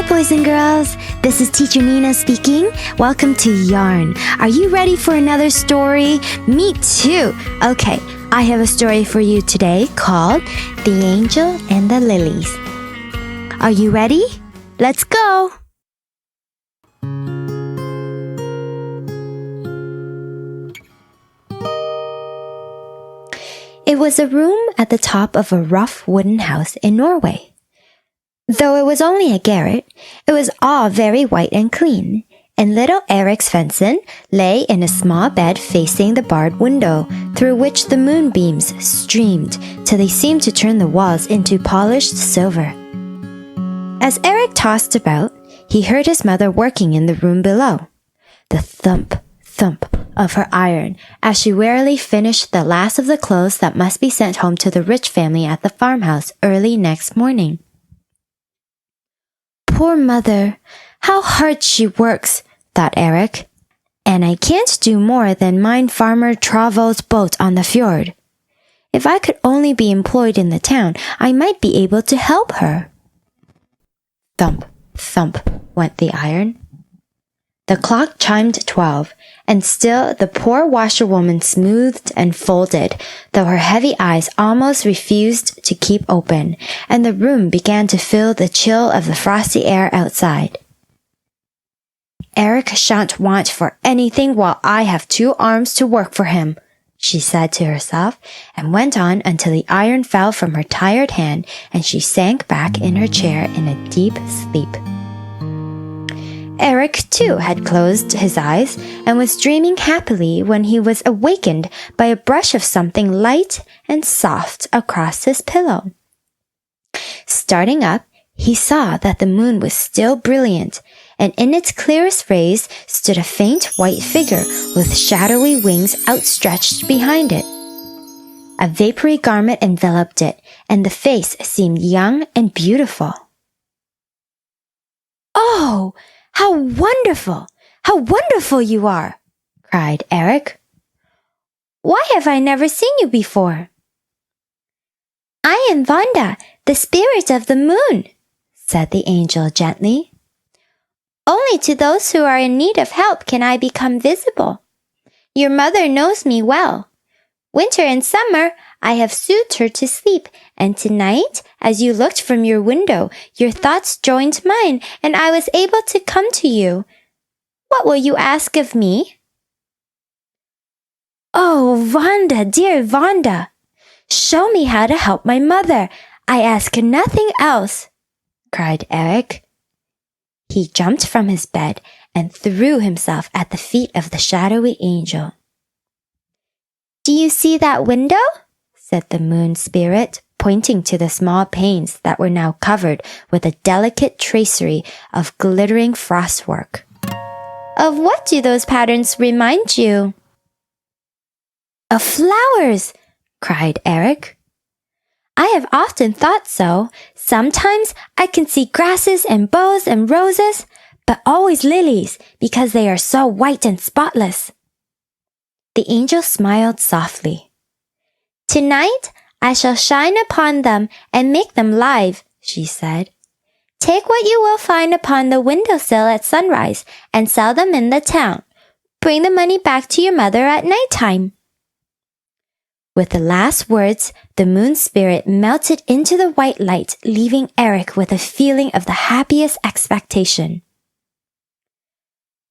boys and girls. This is Teacher Nina speaking. Welcome to Yarn. Are you ready for another story? Me too. Okay, I have a story for you today called The Angel and the Lilies. Are you ready? Let's go. It was a room at the top of a rough wooden house in Norway. Though it was only a garret, it was all very white and clean, and little Erik Svenson lay in a small bed facing the barred window, through which the moonbeams streamed till they seemed to turn the walls into polished silver. As Erik tossed about, he heard his mother working in the room below. The thump, thump of her iron as she wearily finished the last of the clothes that must be sent home to the rich family at the farmhouse early next morning. Poor mother, how hard she works, thought Erik. And I can't do more than mind Farmer Travol's boat on the fjord. If I could only be employed in the town, I might be able to help her. Thump, thump went the iron. The clock chimed 12, and still the poor washerwoman smoothed and folded, though her heavy eyes almost refused to keep open, and the room began to feel the chill of the frosty air outside. Erik shan't want for anything while I have 2 arms to work for him, she said to herself, and went on until the iron fell from her tired hand and she sank back in her chair in a deep sleep. Erik, too, had closed his eyes and was dreaming happily when he was awakened by a brush of something light and soft across his pillow. Starting up, he saw that the moon was still brilliant, and in its clearest rays stood a faint white figure with shadowy wings outstretched behind it. A vapory garment enveloped it, and the face seemed young and beautiful. "Oh! How wonderful! How wonderful you are!" cried Erik. "Why have I never seen you before?" "I am Vanda, the spirit of the moon," said the angel gently. "Only to those who are in need of help can I become visible. Your mother knows me well. Winter and summer, I have soothed her to sleep, and tonight, as you looked from your window, your thoughts joined mine, and I was able to come to you. What will you ask of me?" "Oh, Vanda, dear Vanda, show me how to help my mother. I ask nothing else," cried Erik. He jumped from his bed and threw himself at the feet of the shadowy angel. "Do you see that window?" said the moon spirit, pointing to the small panes that were now covered with a delicate tracery of glittering frostwork. "Of what do those patterns remind you?" "Of flowers!" cried Erik. "I have often thought so. Sometimes I can see grasses and bows and roses, but always lilies, because they are so white and spotless." The angel smiled softly. "Tonight I shall shine upon them and make them live," she said. "Take what you will find upon the windowsill at sunrise and sell them in the town. Bring the money back to your mother at night time." With the last words, the moon spirit melted into the white light, leaving Erik with a feeling of the happiest expectation.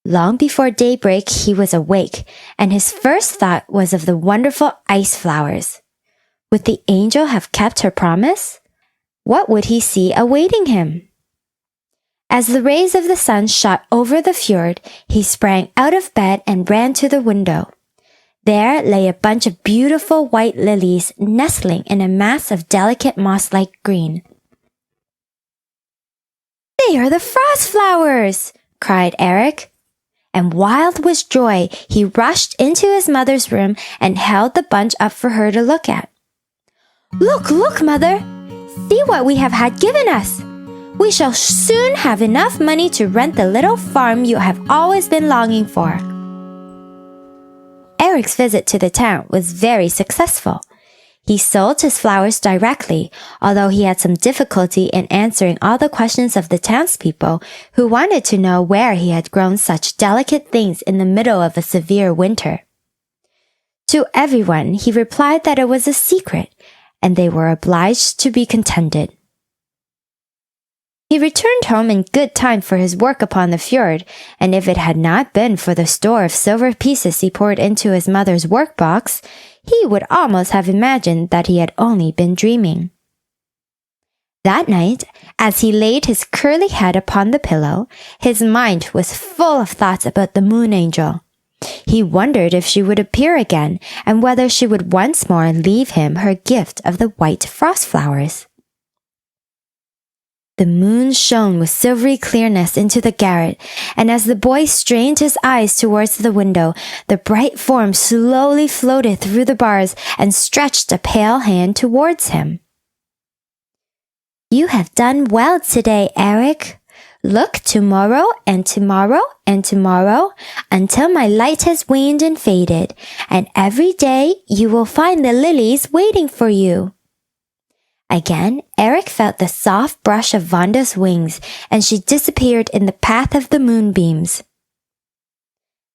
Long before daybreak, he was awake, and his first thought was of the wonderful ice flowers. Would the angel have kept her promise? What would he see awaiting him? As the rays of the sun shot over the fjord, he sprang out of bed and ran to the window. There lay a bunch of beautiful white lilies nestling in a mass of delicate moss-like green. "They are the frost flowers!" cried Erik. And wild with joy, he rushed into his mother's room and held the bunch up for her to look at. "Look, look, mother! See what we have had given us! We shall soon have enough money to rent the little farm you have always been longing for." Erik's visit to the town was very successful. He sold his flowers directly, although he had some difficulty in answering all the questions of the townspeople who wanted to know where he had grown such delicate things in the middle of a severe winter. To everyone, he replied that it was a secret, and they were obliged to be contented. He returned home in good time for his work upon the fjord, and if it had not been for the store of silver pieces he poured into his mother's workbox, he would almost have imagined that he had only been dreaming. That night, as he laid his curly head upon the pillow, his mind was full of thoughts about the moon angel. He wondered if she would appear again, and whether she would once more leave him her gift of the white frost flowers. The moon shone with silvery clearness into the garret, and as the boy strained his eyes towards the window, the bright form slowly floated through the bars and stretched a pale hand towards him. "You have done well today, Erik. Look tomorrow and tomorrow and tomorrow until my light has waned and faded, and every day you will find the lilies waiting for you." Again, Erik felt the soft brush of Vanda's wings, and she disappeared in the path of the moonbeams.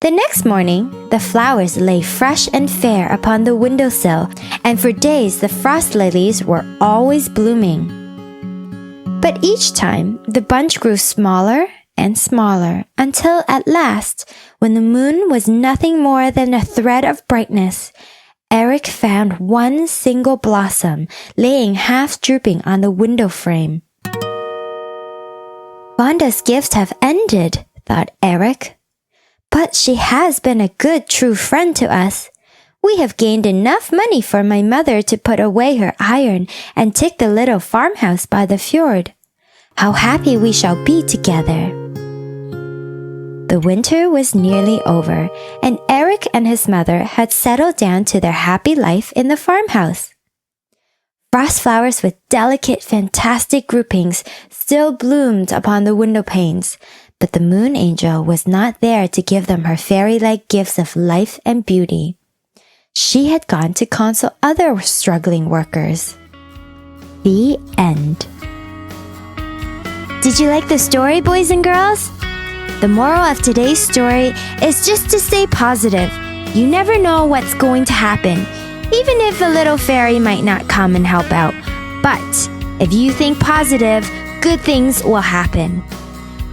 The next morning, the flowers lay fresh and fair upon the windowsill, and for days the frost lilies were always blooming. But each time, the bunch grew smaller and smaller, until at last, when the moon was nothing more than a thread of brightness, Erik found one single blossom laying half drooping on the window frame. "Vanda's gifts have ended," thought Erik. "But she has been a good, true friend to us. We have gained enough money for my mother to put away her iron and take the little farmhouse by the fjord. How happy we shall be together." The winter was nearly over, and Erik and his mother had settled down to their happy life in the farmhouse. Frost flowers with delicate, fantastic groupings still bloomed upon the window panes, but the moon angel was not there to give them her fairy-like gifts of life and beauty. She had gone to console other struggling workers. The end. Did you like the story, boys and girls? The moral of today's story is just to stay positive. You never know what's going to happen, even if a little fairy might not come and help out. But if you think positive, good things will happen.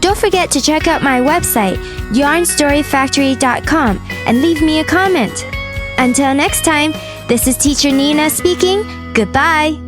Don't forget to check out my website, YarnStoryFactory.com, and leave me a comment. Until next time, this is Teacher Nina speaking. Goodbye.